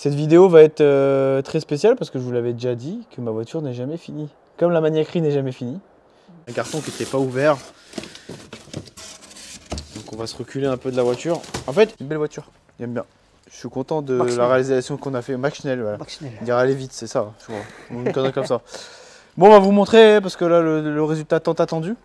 Cette vidéo va être très spéciale parce que je vous l'avais déjà dit que ma voiture n'est jamais finie. Comme la maniaquerie n'est jamais finie. Un carton qui n'était pas ouvert. Donc on va se reculer un peu de la voiture. En fait, une belle voiture, j'aime bien. Je suis content de la réalisation qu'on a fait. Max Schnell, voilà. Max Schnell. Il dirait aller vite, c'est ça, je crois. Une connerie comme ça. Bon, on va vous montrer parce que là, le résultat tant attendu.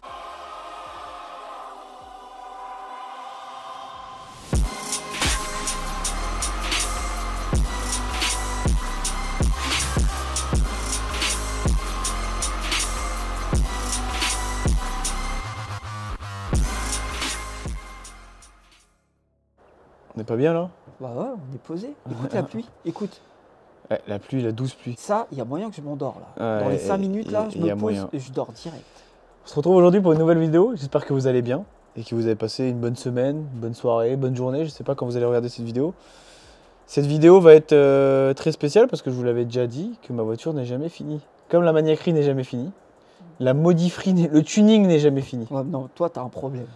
On n'est pas bien là? Bah ouais, on est posé. Écoute la pluie, écoute. Ouais, la pluie, la douce pluie. Ça, il y a moyen que je m'endors là. Dans les 5 minutes là, je me pose et je dors direct. On se retrouve aujourd'hui pour une nouvelle vidéo. J'espère que vous allez bien et que vous avez passé une bonne semaine, une bonne soirée, bonne journée. Je sais pas quand vous allez regarder cette vidéo. Cette vidéo va être très spéciale parce que je vous l'avais déjà dit que ma voiture n'est jamais finie. Comme la maniaquerie n'est jamais finie, la modifierie, le tuning n'est jamais fini. Ouais, non, toi t'as un problème.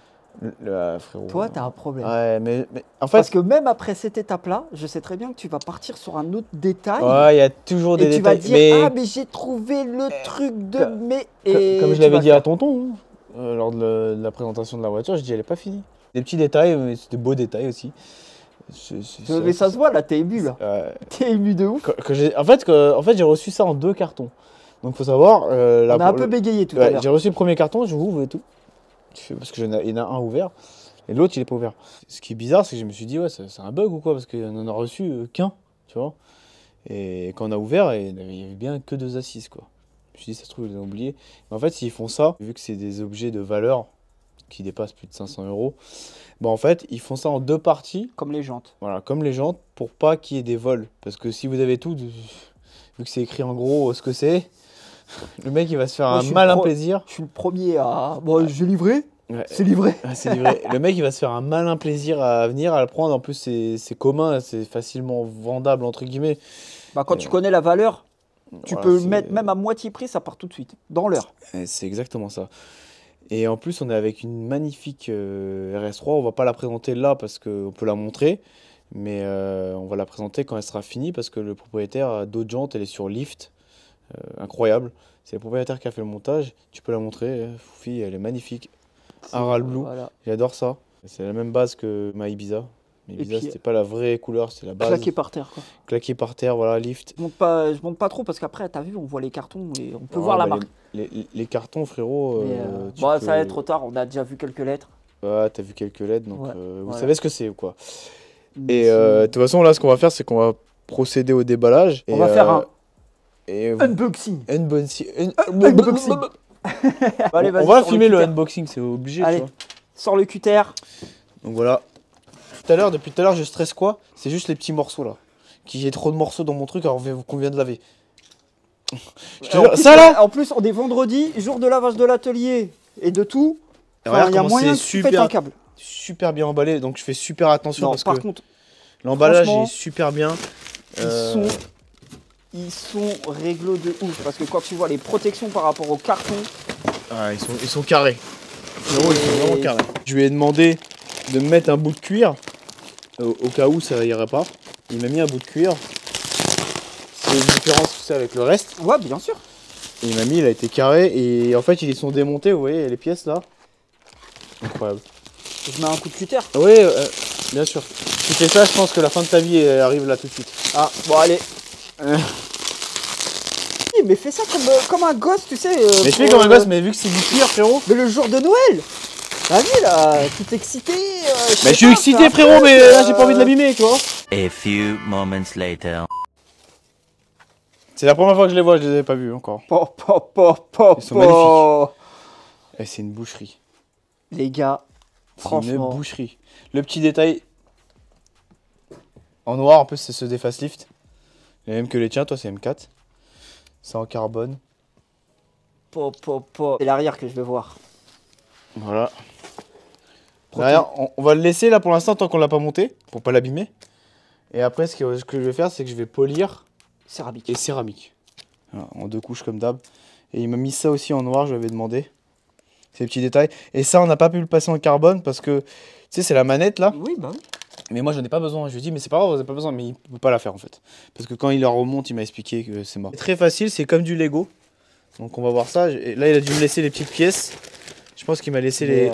Frérot. Toi t'as un problème. Ouais, mais en fait. Parce que même après cette étape-là, je sais très bien que tu vas partir sur un autre détail. Ouais, il y a toujours des détails. Et tu vas dire, ah mais j'ai trouvé le truc de... Comme je l'avais dit à tonton, lors de la présentation de la voiture, je dis elle est pas finie. Des petits détails, mais c'est des beaux détails aussi. Mais ça se voit là, t'es ému là. T'es ému de ouf. En fait, j'ai reçu ça en 2 cartons. Donc faut savoir... on a un peu bégayé tout à l'heure. J'ai reçu le premier carton, je ouvre et tout. Parce qu'il y en a un ouvert et l'autre il est pas ouvert. Ce qui est bizarre, c'est que je me suis dit, ouais, c'est un bug ou quoi, parce qu'on en a reçu qu'un, tu vois. Et quand on a ouvert, il y avait bien que 2 assises, quoi. Je me suis dit, ça se trouve, ils ont oublié. Mais en fait, s'ils font ça, vu que c'est des objets de valeur qui dépassent plus de 500 €, bah en fait, ils font ça en 2 parties. Comme les jantes. Voilà, comme les jantes, pour pas qu'il y ait des vols. Parce que si vous avez tout, vu que c'est écrit en gros ce que c'est, le mec il va se faire un malin plaisir. Je suis le premier à... Bon, j'ai livré. Ouais. C'est livré. C'est livré. Le mec il va se faire un malin plaisir à venir à le prendre. En plus c'est commun, c'est facilement vendable entre guillemets. Bah, quand tu connais la valeur, tu peux mettre même à moitié prix, ça part tout de suite, dans l'heure. C'est exactement ça. Et en plus on est avec une magnifique RS3. On va pas la présenter là parce qu'on peut la montrer. Mais on va la présenter quand elle sera finie parce que le propriétaire a d'autres jantes, elle est sur lift. Incroyable. C'est le propriétaire qui a fait le montage. Tu peux la montrer, Foufi, elle est magnifique. Aral Blue, voilà. J'adore ça. C'est la même base que ma Ibiza. Mais Ibiza, c'était pas la vraie couleur, c'est la base. Claqué par terre, quoi. Claqué par terre, voilà, lift. Je monte pas trop parce qu'après, t'as vu, on voit les cartons et on peut voir la marque. Les cartons, frérot. Ça va être trop tard, on a déjà vu quelques lettres. Ouais, t'as vu quelques lettres, donc vous savez ce que c'est, quoi. Et de toute façon, là, ce qu'on va faire, c'est qu'on va procéder au déballage. On va faire un unboxing. Unboxing. Allez, on va filmer le unboxing, c'est obligé. Allez, sors le cutter. Donc voilà. Depuis tout à l'heure, je stresse quoi? C'est juste les petits morceaux là. J'ai trop de morceaux dans mon truc alors qu'on vient de laver. En plus, on est vendredi, jour de lavage de l'atelier et de tout. Il y a moyen que tu pètes un câble. Super bien emballé, donc je fais super attention parce par que contre, l'emballage est super bien. Ils sont réglo de ouf parce que quand tu vois les protections par rapport au carton, ils sont carrés. Ils sont vraiment carrés. Je lui ai demandé de me mettre un bout de cuir au cas où ça irait pas. Il m'a mis un bout de cuir. C'est une différence tu sais, avec le reste. Ouais, bien sûr. Et il m'a mis, il a été carré et en fait ils sont démontés. Vous voyez les pièces là. Incroyable. Je mets un coup de cutter. Oui, bien sûr. Si tu fais ça, je pense que la fin de ta vie elle arrive là tout de suite. Ah, bon allez. Mais fais ça comme un gosse, tu sais. Mais je fais comme un gosse, mais vu que c'est du cuir, frérot. Mais le jour de Noël. Vas-y là, tout excité. Mais je suis excité, frérot, mais là j'ai pas envie de l'abîmer, tu vois. A few moments later. C'est la première fois que je les vois, je les avais pas vus encore. Ils sont magnifiques. Et c'est une boucherie. Les gars, franchement. C'est une boucherie. Le petit détail. En noir, en plus, c'est ceux des facelift. Les mêmes que les tiens, toi, c'est M4. C'est en carbone. C'est l'arrière que je veux voir. Voilà. L'arrière, on va le laisser là pour l'instant tant qu'on l'a pas monté, pour pas l'abîmer. Et après, ce que je vais faire, c'est que je vais polir. Céramique. Et céramique. Voilà, en 2 couches comme d'hab. Et il m'a mis ça aussi en noir, je lui avais demandé. Ces petits détails. Et ça, on n'a pas pu le passer en carbone parce que, tu sais, c'est la manette là. Oui, bah oui. Mais moi, j'en ai pas besoin. Je lui dis, mais c'est pas grave, vous avez pas besoin. Mais il peut pas la faire en fait. Parce que quand il la remonte, il m'a expliqué que c'est mort. C'est très facile, c'est comme du Lego. Donc on va voir ça. Et là, il a dû me laisser les petites pièces. Je pense qu'il m'a laissé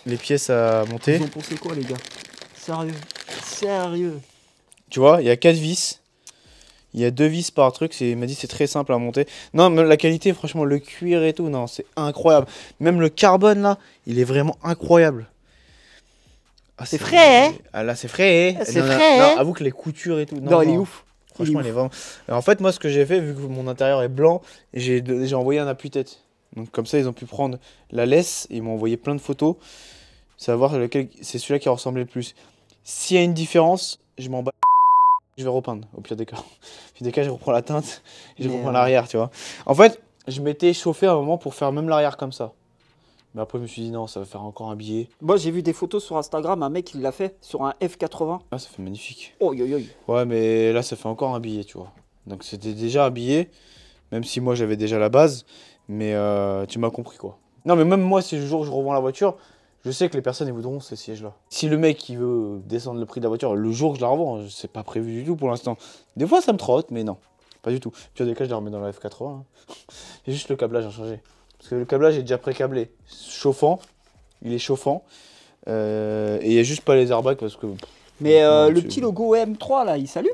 les pièces à monter. Ils ont pensé quoi, les gars? Sérieux? Sérieux? Tu vois, il y a 4 vis. Il y a 2 vis par truc. Il m'a dit c'est très simple à monter. Non, mais la qualité, franchement, le cuir et tout, non, c'est incroyable. Même le carbone là, il est vraiment incroyable. Ah, c'est frais, hein? Ah là, c'est frais. C'est Non, frais, non, hein? avoue que les coutures et tout. Non, il est ouf. Franchement, il est vraiment. Alors, en fait, moi, ce que j'ai fait, vu que mon intérieur est blanc, j'ai envoyé un appuie-tête. Donc, comme ça, ils ont pu prendre la laisse. Ils m'ont envoyé plein de photos. Savoir lequel c'est celui-là qui ressemblait le plus. S'il y a une différence, je m'en bats. Je vais repeindre, au pire des cas. Au pire des cas, je reprends la teinte et je reprends l'arrière, tu vois. En fait, je m'étais chauffé à un moment pour faire même l'arrière comme ça. Mais après, je me suis dit non, ça va faire encore un billet. Moi, j'ai vu des photos sur Instagram, un mec, il l'a fait sur un F80. Ah, ça fait magnifique. Oh, yo, yo. Ouais, mais là, ça fait encore un billet, tu vois. Donc, c'était déjà un billet, même si moi, j'avais déjà la base. Mais tu m'as compris, quoi. Non, mais même moi, si le jour où je revends la voiture, je sais que les personnes, ils voudront ces sièges-là. Si le mec, il veut descendre le prix de la voiture, le jour que je la revends, c'est pas prévu du tout pour l'instant. Des fois, ça me trotte, mais non. Pas du tout. Tu vois, des cas, je la remets dans la F80. Hein. J'ai juste le câblage à changer. Parce que le câblage est déjà pré-câblé. Chauffant. Il est chauffant. Et il n'y a juste pas les airbags parce que... Mais le petit logo M3, là, il s'allume?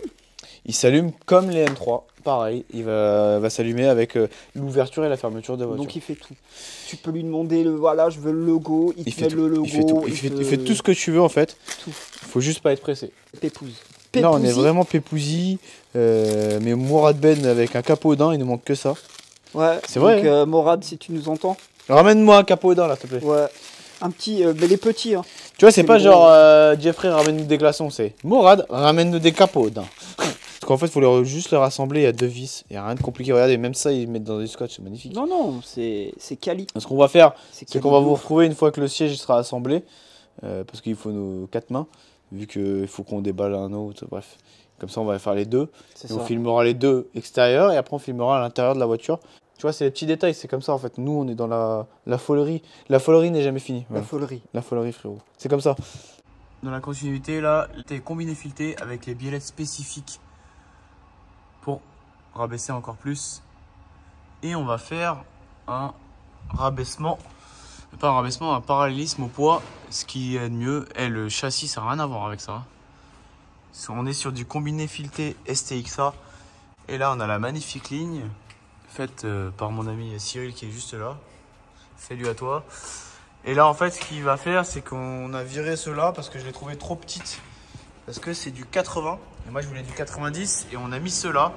Il s'allume comme les M3. Pareil, il va s'allumer avec l'ouverture et la fermeture de la voiture. Donc il fait tout. Tu peux lui demander, voilà, je veux le logo, il te met le logo. Il fait tout. Il fait tout ce que tu veux en fait. Tout. Faut juste pas être pressé. Pépouze. Là, on est vraiment pépouzi. Mais Mourad Ben avec un capotin, il nous manque que ça. Ouais, c'est vrai. Donc Mourad, si tu nous entends. Ramène-moi un capotin là, s'il te plaît. Ouais. Un petit, mais les petits. Hein. Tu vois, c'est pas genre Jeffrey ramène-nous des glaçons, c'est Mourad ramène-nous des capotins. Parce qu'en fait, il faut juste les rassembler, il y a 2 vis. Il n'y a rien de compliqué. Regardez, même ça, ils mettent dans du scotch, c'est magnifique. Non, non, c'est quali. Ce qu'on va faire, c'est qu'on va vous ouf. retrouver une fois que le siège sera assemblé. Parce qu'il faut nos 4 mains, vu qu'il faut qu'on déballe un autre, bref. Comme ça, on va faire les deux. On filmera les deux extérieurs et après, on filmera à l'intérieur de la voiture. Tu vois, c'est les petits détails, c'est comme ça en fait. Nous, on est dans la folerie. La folerie n'est jamais finie. Voilà. La folerie. La folerie, frérot. C'est comme ça. Dans la continuité, là, t'es combiné fileté avec les biellettes spécifiques pour rabaisser encore plus. Et on va faire un rabaissement, pas un rabaissement, un parallélisme au poids. Ce qui est de mieux. Et le châssis, ça n'a rien à voir avec ça. On est sur du combiné fileté STXA. Et là, on a la magnifique ligne faite par mon ami Cyril qui est juste là. Salut à toi. Et là, en fait, ce qu'il va faire, c'est qu'on a viré ceux-là parce que je l'ai trouvé trop petite. Parce que c'est du 80. Et moi, je voulais du 90. Et on a mis ceux-là.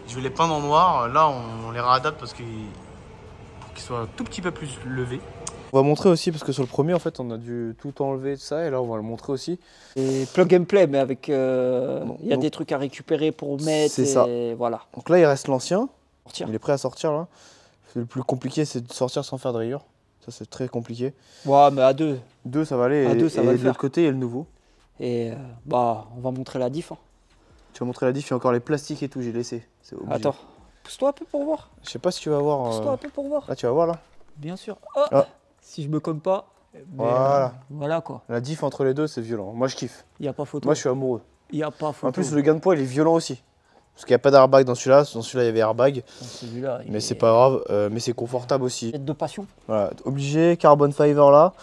Je vais les peindre en noir. Là, on les réadapte parce qu'ils soient un tout petit peu plus levés. On va montrer aussi, parce que sur le premier, en fait, on a dû tout enlever de ça. Et là, on va le montrer aussi. Et plug and play, mais avec... il y a des trucs à récupérer pour mettre. C'est ça. Voilà. Donc là, il reste l'ancien. Il est prêt à sortir, là. Le plus compliqué, c'est de sortir sans faire de rayures. Ça, c'est très compliqué. Ouais, mais à deux. Deux, ça va aller. À deux, ça va le faire. De l'autre côté, il y a le nouveau. Et bah, on va montrer la diff. Hein. Tu vas montrer la diff, il y a encore les plastiques et tout, j'ai laissé. Attends, pousse-toi un peu pour voir. Je sais pas si tu vas voir. Pousse-toi un peu pour voir. Là, tu vas voir, là. Bien sûr. Oh, ah. Si je me cogne pas. Voilà. Voilà, quoi. La diff entre les deux, c'est violent. Moi, je kiffe. Il n'y a pas photo. Moi, je suis amoureux. Il n'y a pas photo. En plus, le gain de poids, il est violent aussi. Parce qu'il n'y a pas d'airbag dans celui-là. Dans celui-là, il y avait airbag. Mais c'est pas grave. Mais c'est confortable aussi. De passion. Voilà. Obligé, carbon fiber là.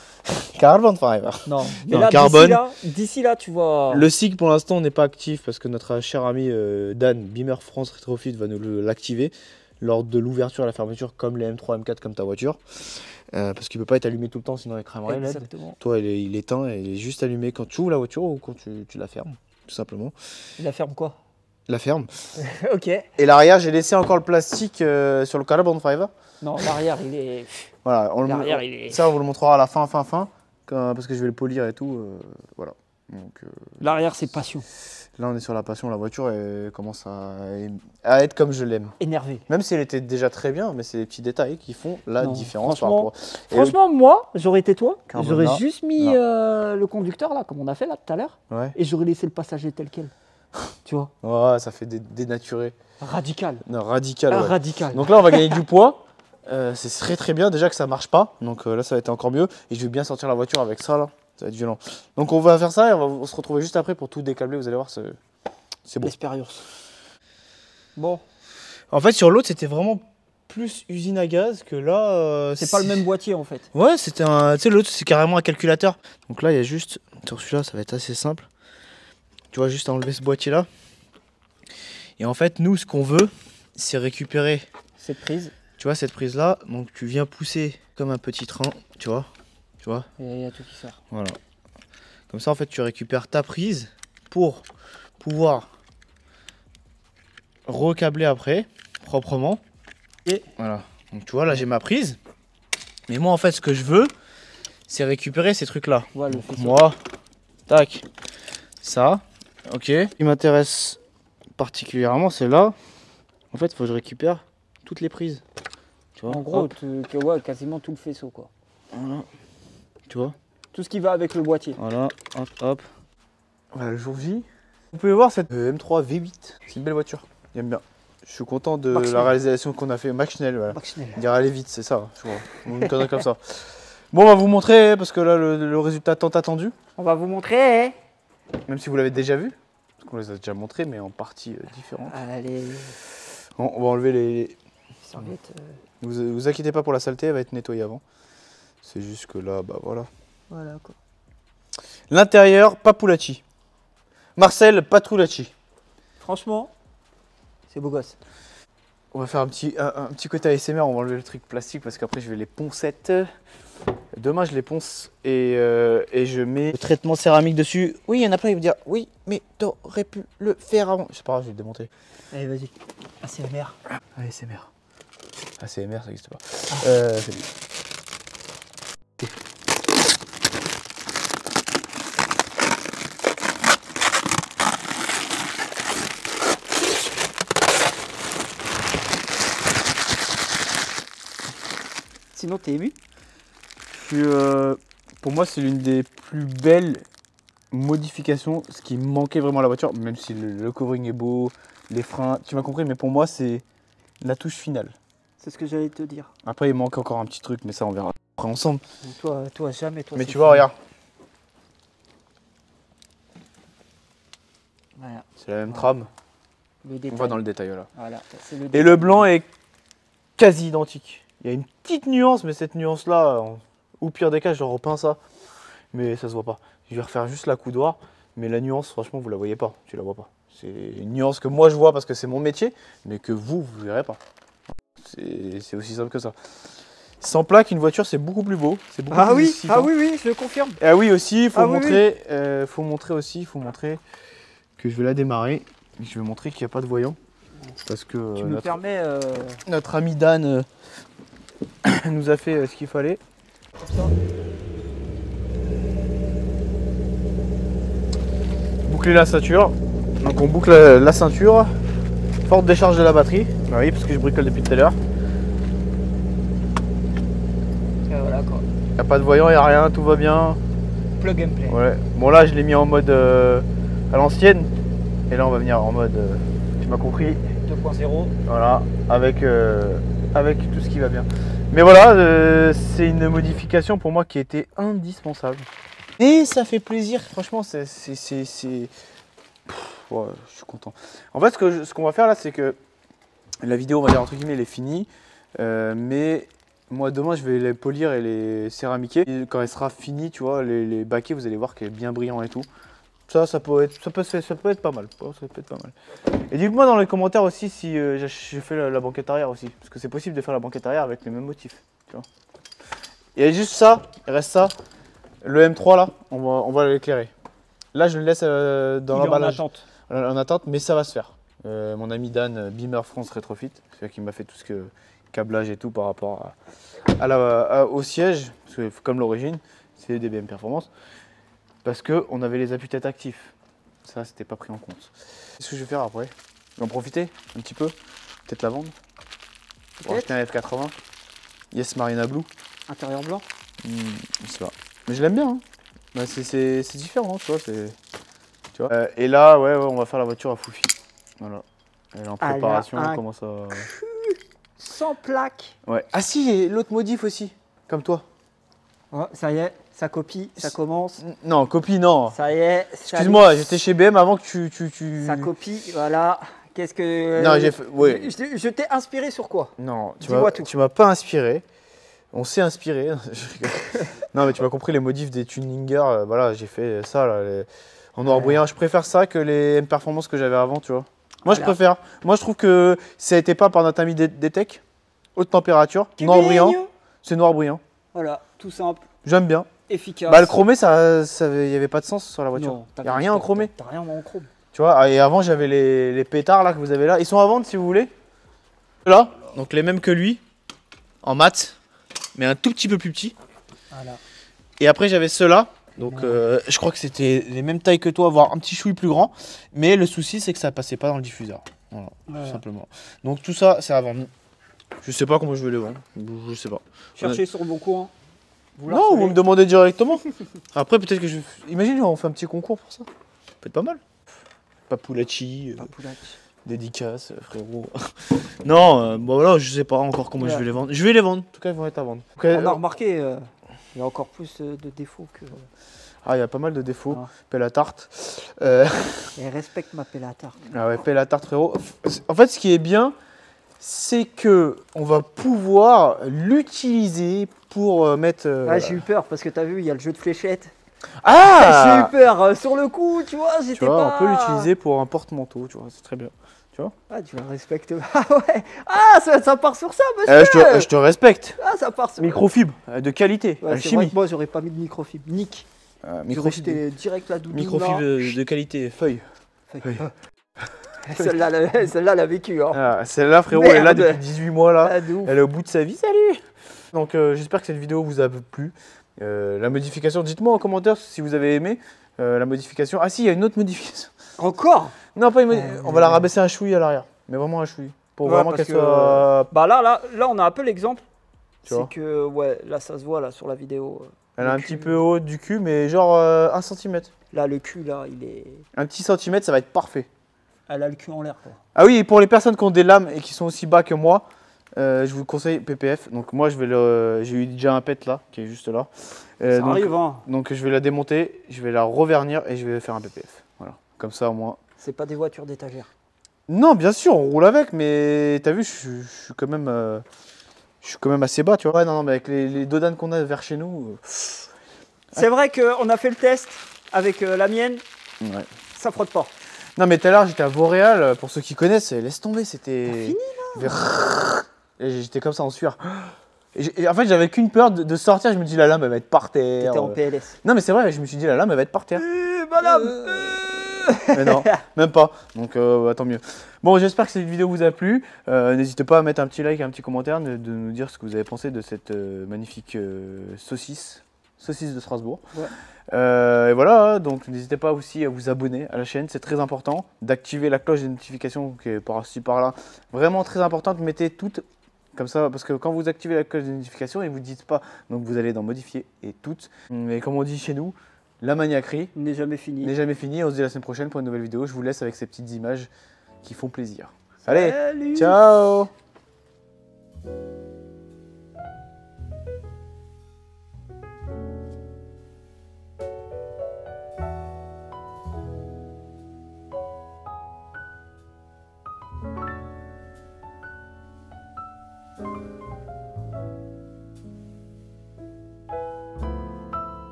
Carbon fiber. Non, mais non, là, carbone. D'ici là, tu vois. Le SIG, pour l'instant, n'est pas actif parce que notre cher ami Dan, Beamer France Retrofit, va nous l'activer lors de l'ouverture et la fermeture, comme les M3, M4, comme ta voiture. Parce qu'il ne peut pas être allumé tout le temps, sinon il cramerait. Exactement. Toi, il est éteint et il est juste allumé quand tu ouvres la voiture ou quand tu la fermes, tout simplement. Il la ferme quoi? La ferme. Ok. Et l'arrière, j'ai laissé encore le plastique sur le carbon fiber. Non, l'arrière, il est... Voilà, l'arrière, il est... Ça, on vous le montrera à la fin, parce que je vais le polir et tout. Voilà. L'arrière, c'est passion. Là, on est sur la passion. La voiture elle commence à être comme je l'aime. Énervé. Même si elle était déjà très bien, mais c'est les petits détails qui font la différence. Franchement, moi, j'aurais été toi. J'aurais là, juste mis le conducteur, là, comme on a fait là tout à l'heure. Ouais. Et j'aurais laissé le passager tel quel. Tu vois? Ouais, ça fait dénaturer. Radical. Non, radical. Ouais. Radical. Donc là, on va gagner du poids. C'est très bien. Déjà que ça marche pas. Donc là, ça va être encore mieux. Et je vais bien sortir la voiture avec ça là. Ça va être violent. Donc on va faire ça et on va se retrouver juste après pour tout décabler. Vous allez voir, c'est bon. L'expérience. Bon. En fait, sur l'autre, c'était vraiment plus usine à gaz que là. C'est pas le même boîtier en fait. Ouais, c'était un. Tu sais, l'autre, c'est carrément un calculateur. Donc là, il y a juste. Sur celui-là, ça va être assez simple. Tu vois, juste enlever ce boîtier-là. Et en fait, nous, ce qu'on veut, c'est récupérer Cette prise. tu vois, cette prise-là. Donc tu viens pousser comme un petit train, tu vois. Et il y a tout qui sort. Voilà. Comme ça, en fait, tu récupères ta prise pour pouvoir recabler après, proprement. Et voilà. Donc tu vois, là, j'ai ma prise. Mais moi, en fait, ce que je veux, c'est récupérer ces trucs-là. voilà, Donc, moi, tac, ça, ok. Ce qui m'intéresse particulièrement, c'est là. En fait, il faut que je récupère toutes les prises. Tu vois, en gros, ouais, quasiment tout le faisceau quoi. voilà. Tu vois. Tout ce qui va avec le boîtier. Voilà, hop, hop. Voilà, le jour J. Vous pouvez voir cette M3 V8. C'est une belle voiture. J'aime bien. Je suis content de la réalisation qu'on a fait. Max Schnell, voilà. Max Schnell. Il dirait aller vite, c'est ça, je crois. Une connerie comme ça. Bon, on va vous montrer, parce que là, le résultat tant attendu. On va vous montrer. Même si vous l'avez déjà vu. Parce qu'on les a déjà montrés, mais en partie différente. Allez. Bon, on va enlever les serviettes. Vous inquiétez pas pour la saleté, elle va être nettoyée avant. C'est juste que là, bah voilà. Voilà quoi. L'intérieur, Papulacci. Marcel Patrulacci. Franchement, c'est beau gosse. On va faire un petit côté ASMR, on va enlever le truc plastique parce qu'après je vais les poncettes. Demain je les ponce et je mets le traitement céramique dessus. Oui, il y en a plein, ils vont dire oui, mais t'aurais pu le faire avant. C'est pas grave, je vais le démonter. Allez, vas-y. ASMR. ASMR. ASMR, ça n'existe pas. C'est lui. Sinon, t'es ému? Pour moi, c'est l'une des plus belles modifications. Ce qui manquait vraiment à la voiture, même si le covering est beau, les freins, tu m'as compris, mais pour moi, c'est la touche finale. C'est ce que j'allais te dire. Après, il manque encore un petit truc, mais ça, on verra après ensemble. Toi jamais. Toi, mais tu vois, regarde. Voilà. C'est la même trame. Le détail. On va dans le détail, là. Voilà. Et le blanc est quasi identique. Il y a une petite nuance, mais cette nuance-là, au pire des cas, je repeins ça. Mais ça se voit pas. Je vais refaire juste la coudoir. Mais la nuance, franchement, vous la voyez pas. Tu la vois pas. C'est une nuance que moi je vois parce que c'est mon métier, mais que vous verrez pas. C'est aussi simple que ça. Sans plaque, une voiture, c'est beaucoup plus beau. C'est beaucoup plus excitant. Ah oui, je le confirme. Et ah oui, aussi, il faut montrer, faut montrer que je vais la démarrer. Je vais montrer qu'il n'y a pas de voyant. Parce que tu me permets, notre ami Dan nous a fait ce qu'il fallait. Comme ça. Boucler la ceinture. Donc on boucle la ceinture. Forte décharge de la batterie. Ah oui, parce que je bricole depuis tout à l'heure. Voilà quoi. Il n'y a pas de voyant, il n'y a rien, tout va bien. Plug and play. Ouais. Bon là je l'ai mis en mode à l'ancienne. Et là on va venir en mode, tu m'as compris, 2.0. Voilà, avec tout ce qui va bien. Mais voilà, c'est une modification pour moi qui était indispensable. Et ça fait plaisir, franchement, ouais, je suis content. En fait, ce qu'on va faire là, c'est que la vidéo, on va dire entre guillemets, elle est finie. Mais moi, demain, je vais les polir et les céramiquer. Et quand elle sera finie, tu vois, les baquets, vous allez voir qu'elle est bien brillant et tout. Ça peut être pas mal. Ça peut être pas mal. Et dites-moi dans les commentaires aussi si j'ai fait la banquette arrière aussi. Parce que c'est possible de faire la banquette arrière avec les mêmes motifs. Tu vois. Et juste ça, il reste ça. Le M3 là, on va l'éclairer. Là je le laisse dans l'emballage. En attente, mais ça va se faire. Mon ami Dan, Beamer France Retrofit, c'est lui qui m'a fait tout ce que câblage et tout par rapport au siège. Parce que comme l'origine, c'est des BM Performance. Parce qu'on avait les appuis-têtes actifs. Ça, c'était pas pris en compte. Qu'est-ce que je vais faire après? Je vais en profiter un petit peu. Peut-être la vendre. Pour acheter un F80. Yes Marina Blue. Intérieur blanc. Je sais pas. Mais je l'aime bien. Hein. Bah, c'est différent, tu vois. Et là, ouais, on va faire la voiture à Foufi. Voilà. Elle est en préparation. On commence à... Sans plaque. Ouais. Ah si, l'autre modif aussi. Comme toi. Oh, ça y est, Ça copie, ça commence. Non, copie, non. Ça y est. Excuse-moi, j'étais chez BM avant que tu... Ça copie, voilà. Qu'est-ce que... Non, j'ai fait... Ouais. Je t'ai inspiré sur quoi? Non, tu m'as pas inspiré. On s'est inspiré. Non, mais tu m'as compris, les modifs des tuningers, voilà, j'ai fait ça, là, en noir brillant. Je préfère ça que les M Performance que j'avais avant, tu vois. Moi, je préfère. Moi, je trouve que ça a été pas par notre ami Detec. Haute température, noir brillant. C'est noir brillant. Voilà, tout simple. J'aime bien. Efficace. Bah, le chromé, il n'y avait pas de sens sur la voiture. Il n'y a rien en chromé. T'as rien en chrome. Tu vois, et avant, j'avais les pétards là que vous avez là. Ils sont à vendre si vous voulez. Là, donc les mêmes que lui, en mat, mais un tout petit peu plus petit. Voilà. Et après, j'avais ceux-là. Donc, je crois que c'était les mêmes tailles que toi, voire un petit chouille plus grand. Mais le souci, c'est que ça passait pas dans le diffuseur. Voilà, tout simplement. Donc, tout ça, c'est à vendre. Je sais pas comment je vais les vendre. Je sais pas. Cherchez sur le bon coin. Non, vous me demandez directement. Après, peut-être que je... Imagine, on fait un petit concours pour ça. Ça peut être pas mal. Papulacci, dédicace, frérot. Non, bon voilà, je sais pas encore comment je vais les vendre. Je vais les vendre, en tout cas, ils vont être à vendre. On a remarqué, il y a encore plus de défauts que... Ah, il y a pas mal de défauts. Pelle à tarte. Et respecte ma pelle à tarte. Ah ouais, pelle à tarte, frérot. En fait, ce qui est bien, c'est que on va pouvoir l'utiliser pour mettre... Ah, j'ai eu peur parce que t'as vu, il y a le jeu de fléchettes. Ah j'ai eu peur sur le coup, tu vois, j'étais pas... On peut l'utiliser pour un porte-manteau, tu vois, c'est très bien. Tu vois? Ah, tu la respectes. Ah ouais. Ah, ça part sur ça, monsieur. Je te respecte. Ah, ça part sur... Microfibre, de qualité, ouais, alchimie. Vrai que moi, j'aurais pas mis de microfibre. Nick. Microfibre direct la doudoune. Microfibre de qualité, feuille. Celle-là, elle a vécu. Hein. Ah, celle-là, frérot, elle est là depuis 18 mois. Là. Ah, elle est au bout de sa vie. Salut. Donc, j'espère que cette vidéo vous a plu. La modification, dites-moi en commentaire si vous avez aimé la modification. Ah si, il y a une autre modification. Encore? Non, pas une on va la rabaisser un chouï à l'arrière. Mais vraiment un chouï. Pour vraiment qu'elle soit... Bah là, on a un peu l'exemple. C'est que, ouais, là, ça se voit là sur la vidéo. Elle est un petit peu haute du cul, mais genre 1 cm. Là, le cul, là, il est... Un petit centimètre, ça va être parfait. Elle a le cul en l'air, quoi. Ah oui, et pour les personnes qui ont des lames et qui sont aussi bas que moi, je vous conseille PPF. Donc moi, j'ai eu déjà un pet là, qui est juste là. Ça arrive, hein. Donc je vais la démonter, je vais la revernir et je vais faire un PPF. Voilà, comme ça au moins. C'est pas des voitures d'étagère. Non, bien sûr, on roule avec, mais t'as vu, je suis quand même... je suis quand même assez bas, tu vois. Ouais, non, mais avec les dodanes qu'on a vers chez nous... C'est vrai qu'on a fait le test avec la mienne. Ouais. Ça frotte pas. Non, mais tout à l'heure, j'étais à Vauréal. Pour ceux qui connaissent, laisse tomber, c'était... T'as fini, là? Et j'étais comme ça en sueur. Et en fait, j'avais qu'une peur de sortir. Je me dis, la lame, elle va être par terre. T'étais en PLS. Non, mais c'est vrai, je me suis dit, la lame, elle va être par terre. Madame Mais non, même pas. Donc, tant mieux. Bon, j'espère que cette vidéo vous a plu. N'hésitez pas à mettre un petit like, un petit commentaire, de nous dire ce que vous avez pensé de cette magnifique saucisse de Strasbourg. Ouais. Et voilà, donc n'hésitez pas aussi à vous abonner à la chaîne, c'est très important. D'activer la cloche de notification qui est par-ci par-là. Vraiment très importante, mettez toutes comme ça, parce que quand vous activez la cloche de notification, ils ne vous disent pas, donc vous allez dans modifier et toutes. Et comme on dit chez nous, la maniaquerie n'est jamais finie. N'est jamais finie. On se dit à la semaine prochaine pour une nouvelle vidéo. Je vous laisse avec ces petites images qui font plaisir. Allez, ciao!